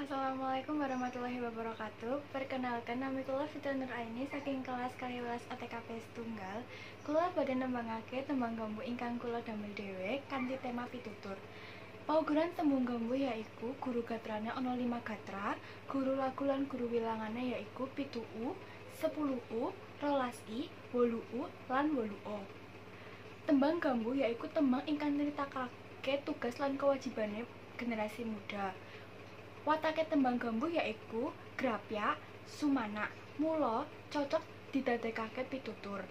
Assalamualaikum warahmatullahi wabarakatuh. Perkenalkan, nama kula Fitri Nur Aini saking kelas kaliwelas ATKP setunggal. Kula badhe nembangake tembang gambuh ingkang kula damel dhewe kanthi tema pitutur. Paugeran tembung gambuh yaiku guru gatrane ana 5 gatra, guru lagu lan guru wilangane yaiku 7U, 10U, 12I, 8U lan 8O. Tembang gambuh yaiku tembang ingkang nyritakake tugas lan kewajibane generasi muda. Watake tembang gambuh yaiku grapya, sumana, mula cocok didadekake pitutur.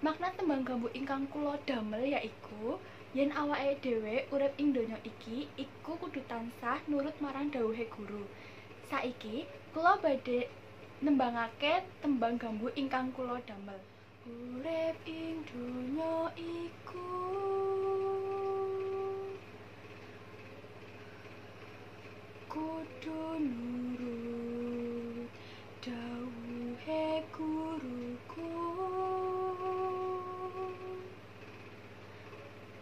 Makna tembang gambuh ingkang kula damel yaiku yen awake dhewe urip ing donya iki iku kudu tansah nurut marang dawuhe guru. Saiki kula badhe nembangake tembang gambuh ingkang kula damel. Urip ing donya iku kudu nurut dawuhe guruku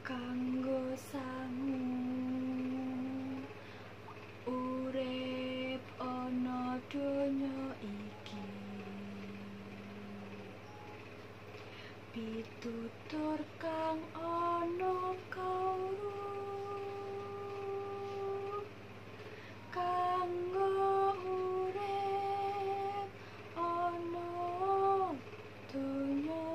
kanggo sangu urip ana donya iki. Pitutur kang ana kawruh kanggo urip ana donya.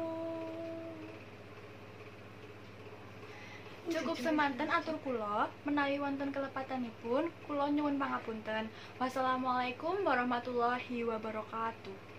Cukup semanten atur kula, menawi wonten kelepatanipun kula nyuwun pangapunten. Wassalamualaikum warahmatullahi wabarakatuh.